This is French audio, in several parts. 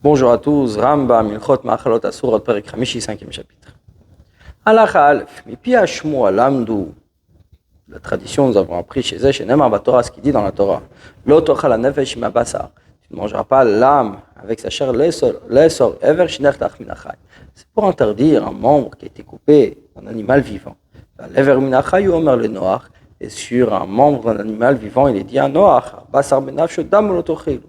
Bonjour à tous, Rambam, Ilchot Ma'achalot Asurot, Perek Hamishi, 5e chapitre. Halacha Aleph, Mipi Hashmu Alamdu. La tradition, nous avons appris chez Zeh, chez Nemar Batorah, ce qui dit dans la Torah. Lo tochal hanefesh im habasar. Tu ne mangeras pas l'âme avec sa chair, l'esor ever shinechtach min achai. C'est pour interdire un membre qui a été coupé d'un animal vivant. L'ever min achai, omer le noach. Et sur un membre d'un animal vivant, il est dit à Noach, basar benafsho dam lo tochilu.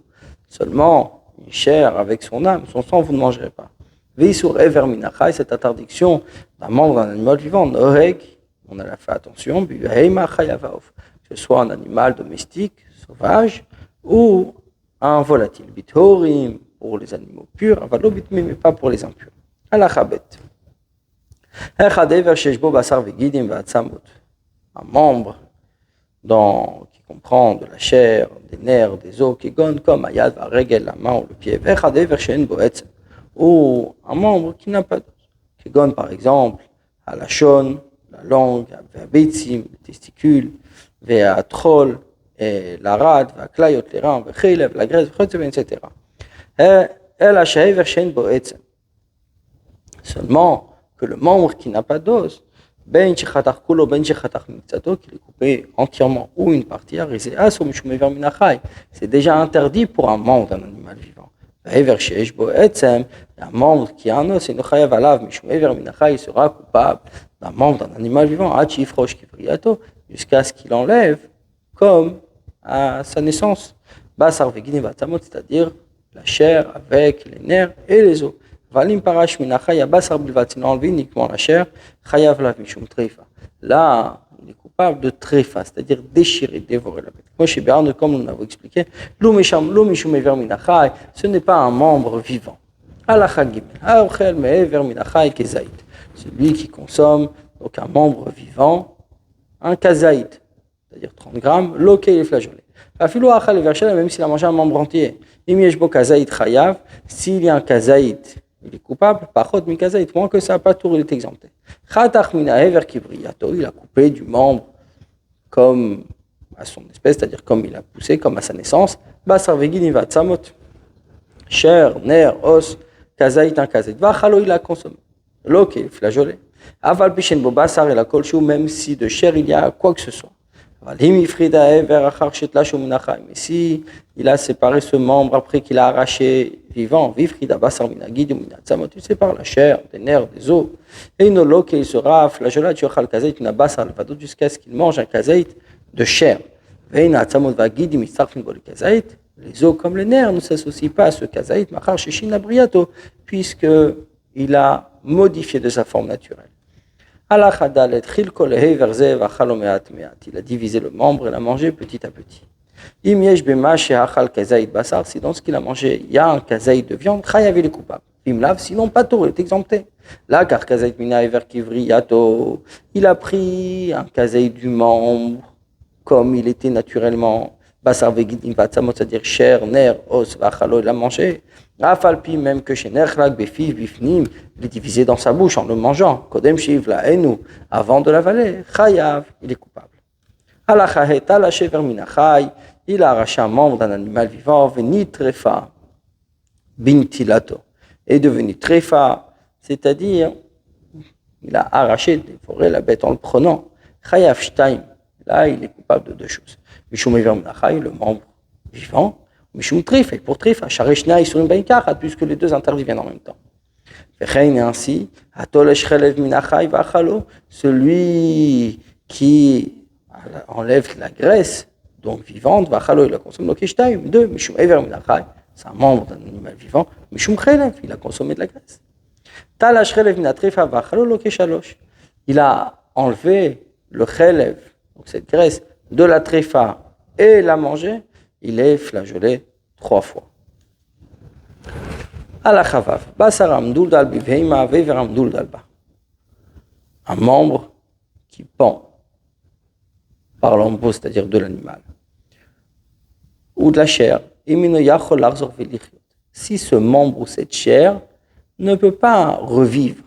Seulement, une chair avec son âme, son sang, vous ne mangerez pas. Veisur ever min achai, cette interdiction d'un membre d'un animal vivant, noheg, on a fait attention, que ce soit un animal domestique, sauvage, ou un volatile. Bithorim, pour les animaux purs, avalobitmi, mais pas pour les impurs. Alachabet. Un membre qui comprend de la chair, des nerfs, des os, qui gonne comme ayad, regel, la main ou le pied. Ou un membre qui n'a pas d'os, qui gonne par exemple à la chaune, la langue, les testicules, la troll, la rade, les reins, la graisse, etc. Seulement que le membre qui n'a pas d'os, qu'il est coupé entièrement ou une partie, c'est déjà interdit pour un membre d'un animal vivant. Un membre qui a un os, il sera coupable d'un membre d'un animal vivant, jusqu'à ce qu'il enlève comme à sa naissance, c'est-à-dire la chair avec les nerfs et les os. Valim parash minachaya basar bilvat, il enlève uniquement la chair, chayav lav mishum treifa. Là, il est coupable de treifa, c'est-à-dire déchirer, dévorer la bête. Moi, chez Béarn, comme nous l'avons expliqué, ce n'est pas un membre vivant. Celui qui consomme donc un membre vivant, un kazaït, c'est-à-dire 30 grammes, loqué et flageolé. Même s'il a mangé un membre entier, s'il y a un kazaït, il est coupable, moins que ça, pas tour, il est exempté. Il a coupé du membre comme à son espèce, c'est-à-dire comme il a poussé, comme à sa naissance. Chair, nerf, os, kazaït, un kazaït. Il a consommé. Loqué, flageolé. Aval pishen bo basar et la kolchou, même si de chair il y a quoi que ce soit. Mais si il a séparé ce membre après qu'il a arraché vivant, il sépare la chair, des nerfs, des os. Et il sera flageolat, jusqu'à ce qu'il mange un kazaït de chair. Les os comme les nerfs ne s'associent pas à ce kazaït, puisqu'il a modifié de sa forme naturelle. Il a divisé le membre et l'a mangé petit à petit. Si dans ce qu'il a mangé, il y a un kazaït de viande, chayav il est coupable. Sinon, pas tout, il est exempté. Là, car kazaït mina ever kivriyato, il a pris un kazaït du membre, comme il était naturellement, basar vegidim vatsamot, c'est-à-dire chair, nerf, os, vachalo, il a mangé. Afalpi, même que chez nerchlak, befiv, bifnim, il est divisé dans sa bouche en le mangeant. Kodem shiv la enu, avant de l'avaler, chayav, il est coupable. Alachaheta la shever minachai, il a arraché un membre d'un animal vivant, veni trefa, bintilato, est devenu trefa, c'est-à-dire, il a arraché, dévoré la bête en le prenant. Chayav shtaim, là, il est coupable de deux choses. Mishum ever minachai, le membre vivant, Mishum Trifa, pour Trifa, Shareshna et Surim Baïkar, puisque les deux interviennent en même temps. Et ainsi, celui qui enlève la graisse, donc vivante, Vachalo, il la consomme, Lokishtaim, deux, Mishum Ever Minachai, c'est un membre d'un animal vivant, Mishum Chelev, il a consommé de la graisse. Talash Chelev Minatrifa, Vachalo, Lokishalosh, il a enlevé le Chelev, donc cette graisse, de la Trifa et l'a mangé. Il est flageolé 3 fois. Alachavav, basar amdul dal bivheima vever amdul dalba. Un membre qui pend par l'embout, c'est-à-dire de l'animal, ou de la chair. Si ce membre ou cette chair ne peut pas revivre,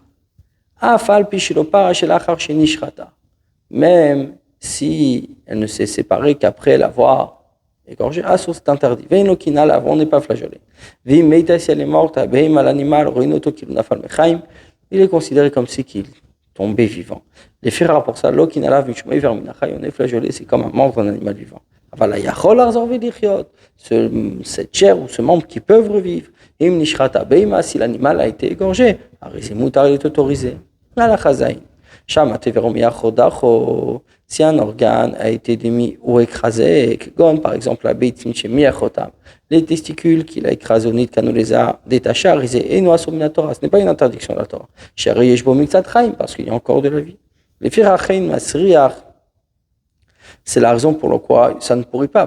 même si elle ne s'est séparée qu'après l'avoir égorgé, c'est interdit. Veinokina, l'avant n'est pas flageolé. Vimeita, si elle est morte, à l'animal, ruinoto kilunafal mechaim, il est considéré comme si qu'il tombait vivant. Les frères pour ça, l'okinala, vishmei verminachai, on est flageolé, c'est comme un membre d'un animal vivant. Voilà, yachol arzorvé lichiot, cette chair ou ce membre qui peuvent revivre. Im nishrata beima, si l'animal a été égorgé, arisimoutar, il est autorisé. La chazaïn. Si un organe a été démis ou écrasé, par exemple la bête les testicules qu'il a écrasés au nid qu'on les a détachés, ce n'est pas une interdiction de la Torah. Parce qu'il y a encore de la vie. Les firachain masriach, c'est la raison pour laquelle ça ne pourrit pas.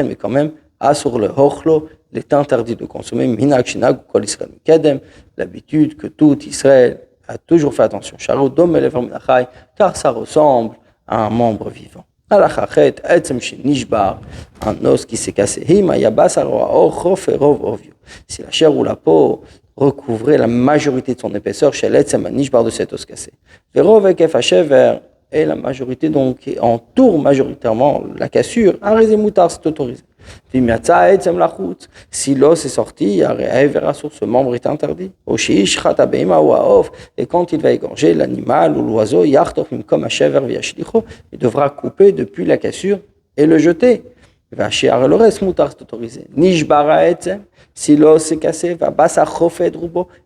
Mais quand même, sur le hochlo, il est interdit de consommer minak shinag ou kol Israël kedem, l'habitude que tout Israël a toujours fait attention. Car ça ressemble à un membre vivant. Un os qui s'est cassé. Si la chair ou la peau recouvrait la majorité de son épaisseur, chez l'etzem nishbar de cet os cassé. Et la majorité donc entoure majoritairement la cassure. C'est autorisé. Si l'os est sorti, ce membre est interdit. Et quand il va égorger l'animal ou l'oiseau, il devra couper depuis la cassure et le jeter. Le reste, c'est autorisé. Si l'os est cassé,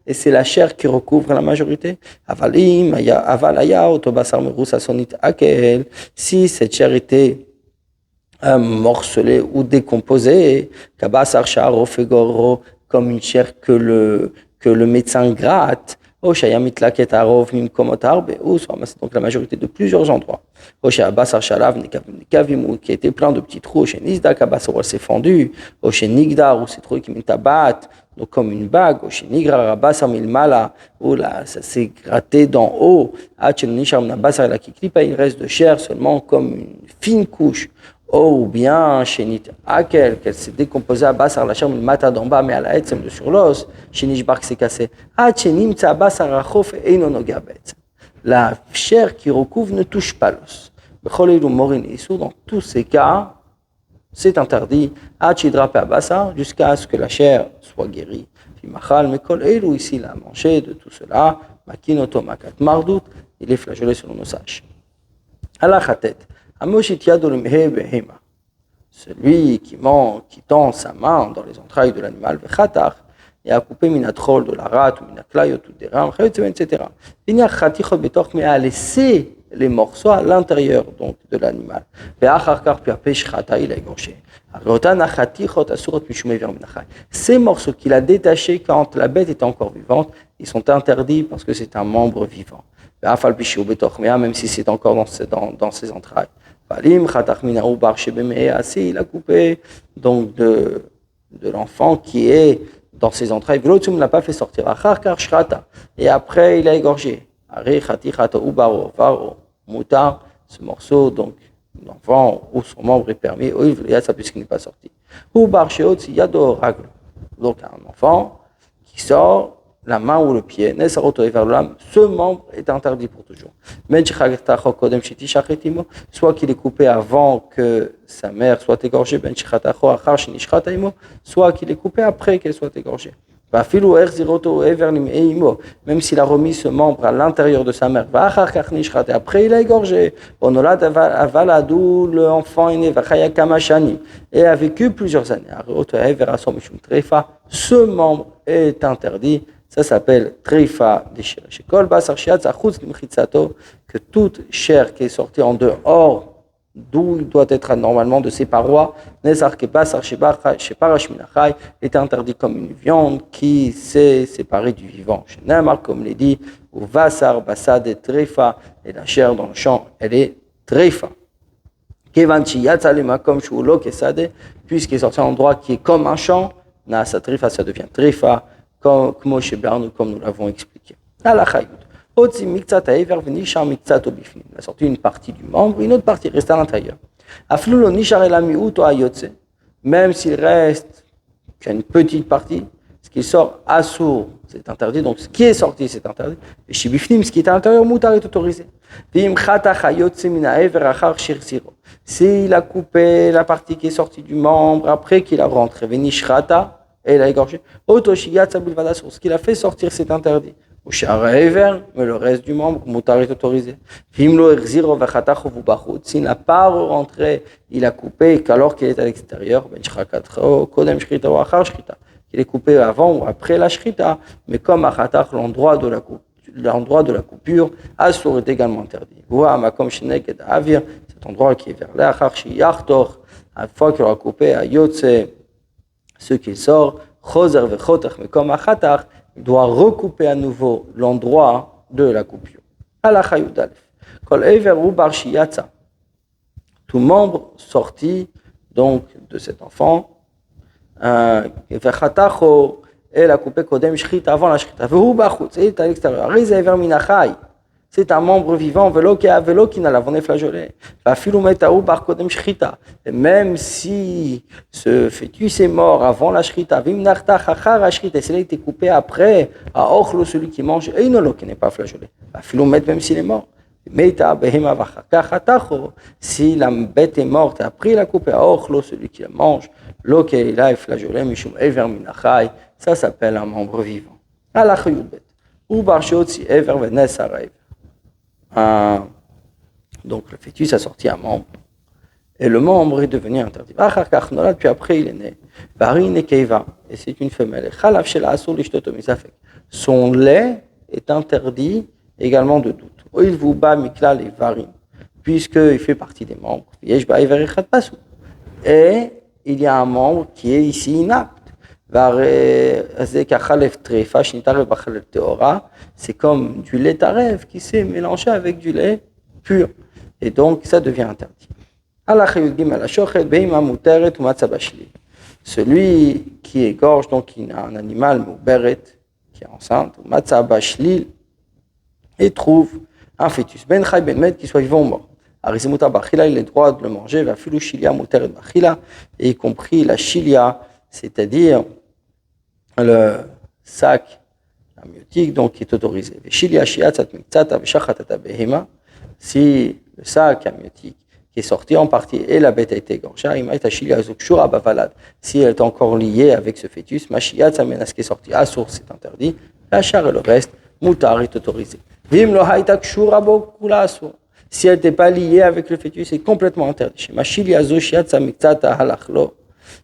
et c'est la chair qui recouvre la majorité. Si cette chair était morcelée ou décomposée, comme une chair que le médecin gratte, donc la majorité de plusieurs endroits. Qui a été plein de petits trous, elle s'est fendue, ou ces trous qui tabattent, donc comme une bague, où là, ça s'est gratté d'en haut, il reste de chair seulement comme une fine couche. Ou bien, qu'elle s'est décomposée à Bassar, la chair, mata d'en bas, mais à la Etzem, sur l'os, Shenishbar qui s'est cassé. La chair qui recouvre ne touche pas l'os. Dans tous ces cas, c'est interdit, jusqu'à ce que la chair soit guérie. Ici, il a mangé de tout cela, Makinoto Makat Mardout, il est flageolé selon nos sages. Alachatet. Celui qui tend sa main dans les entrailles de l'animal, et a coupé minatrol de la rate ou minaklayot ou des rames, etc. Mais a laissé les morceaux à l'intérieur donc, de l'animal. Puis après, il a égorgé. Ces morceaux qu'il a détachés quand la bête était encore vivante, ils sont interdits parce que c'est un membre vivant. Même si c'est encore dans ses entrailles. Il a coupé donc de l'enfant qui est dans ses entrailles. Il ne l'a pas fait sortir. Et après, il a égorgé. Ce morceau, donc, l'enfant ou son membre est permis, puisqu'il n'est pas sorti. Donc, un enfant qui sort la main ou le pied, ce membre est interdit pour toujours. Soit qu'il est coupé avant que sa mère soit égorgée, soit qu'il est coupé après qu'elle soit égorgée. Même s'il a remis ce membre à l'intérieur de sa mère, après il a égorgé. L'enfant est né et a vécu plusieurs années. Ce membre est interdit. Ça s'appelle treifa déchiré. Que toute chair qui est sortie en dehors d'où il doit être normalement de ses parois, est interdit comme une viande qui s'est séparée du vivant. Comme l'est dit, ou vasar basad et treifa, et la chair dans le champ, elle est treifa. Puisqu'il est sorti en endroit qui est comme un champ, sa treifa, ça devient treifa. Comme nous l'avons expliqué. Il a sorti une partie du membre, une autre partie reste à l'intérieur. Même s'il reste qu'une petite partie, ce qu'il sort assour, c'est interdit. Donc ce qui est sorti, c'est interdit. Et shibifnim, ce qui est à l'intérieur, moutar est autorisé. S'il a coupé la partie qui est sortie du membre après qu'il a rentré, venishchata, et il a égorgé, ce qu'il a fait sortir, c'est interdit. Mais le reste du membre, moutar est autorisé. S'il n'a pas rentré, il a coupé qu'alors qu'il est à l'extérieur, il est coupé avant ou après la shrita, mais comme achatach, l'endroit de la coupure, assour est également interdit. Cet endroit qui est vers l'achar, une fois qu'il aura coupé, ce qui sort, choser vechotach, mais comme achatach, il doit recouper à nouveau l'endroit de la coupure. Halacha Yudalef. Kol Eiver ou Bar Shiyatza. Tout membre sorti donc de cet enfant. Vechatacho, elle a coupé Kodem Shchit avant la Shchita. Vehu Bachutz, il est à l'extérieur. Riz Eiver Minachai. C'est un membre vivant, velo qui n'a la vonne flageolée. Et même si ce fœtus est mort avant la shrita, et s'il a été coupé après, à ochlo, celui qui mange, et non, qui n'est pas flageolé. Même s'il est mort. Si la bête est morte et après il a coupé, à ochlo, celui qui la mange, l'eau qui est flageolé, ça s'appelle un membre vivant. Donc le fœtus a sorti un membre et le membre est devenu interdit. Puis après il est né. Et c'est une femelle. Son lait est interdit également de doute. Puisqu'il fait partie des membres. Et il y a un membre qui est ici inapte. C'est comme du lait taref qui s'est mélangé avec du lait pur. Et donc, ça devient interdit. Celui qui égorge, donc il a un animal, mouberet, qui est enceinte, et trouve un fœtus, ben chai ben med, qui soit vivant ou mort. Arizimuta bachila, il a le droit de le manger, va filu chilia muteret bachila, et y compris la chilia, c'est-à-dire le sac amniotique, donc qui est autorisé. Si le sac amniotique qui est sorti en partie et la bête a été égorgée, si elle est encore liée avec ce fœtus, ce qui est sorti à source, c'est interdit, la char et le reste, moutar est autorisé. Si elle n'était pas liée avec le fœtus, c'est complètement interdit.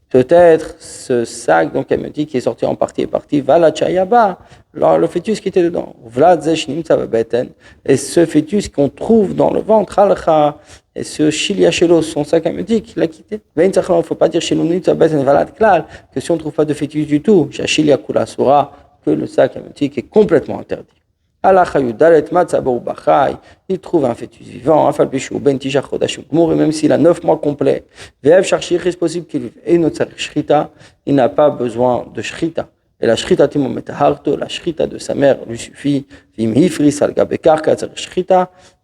Peut-être ce sac donc amniotique qui est sorti en partie est parti, va la chayaba, le fœtus qui était dedans. Et ce fœtus qu'on trouve dans le ventre, et ce chiliachelo, son sac amniotique, il l'a quitté. Il ne faut pas dire chez nous que si on ne trouve pas de fœtus du tout, que le sac amniotique est complètement interdit. Il trouve un fœtus vivant, et même s'il a 9 mois complets, c'est possible qu'il vive. Et notre shrita, il n'a pas besoin de shrita. Et la shrita la shrita de sa mère lui suffit.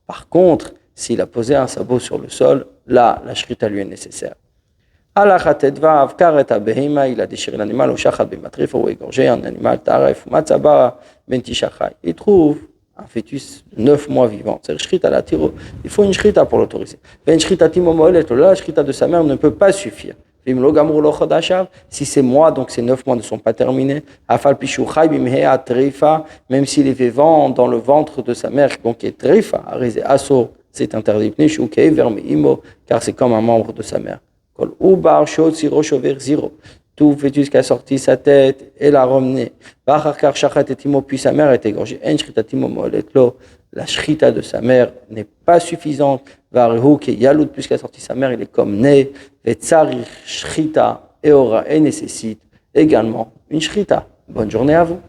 Par contre, s'il a posé un sabot sur le sol, là, la shrita lui est nécessaire. Il a déchiré l'animal au shachat b'matrif ou égorgé un animal taref matzaba bentishachai. Il trouve un fœtus de 9 mois vivant. C'est shrita la tiro. Il faut une shrita pour l'autoriser. Ben shrita timo moelet, la shrita de sa mère ne peut pas suffire. Si ces mois, donc ces 9 mois ne sont pas terminés, même s'il est vivant dans le ventre de sa mère, donc qui est trifa, c'est interdit, car c'est comme un membre de sa mère. Tout fœtus qui a sorti sa tête et l'a ramené. Puis sa mère est égorgée. La shrita de sa mère n'est pas suffisante. Puisqu'il a sorti sa mère, il est comme né. Shrita et nécessite également une shrita. Bonne journée à vous.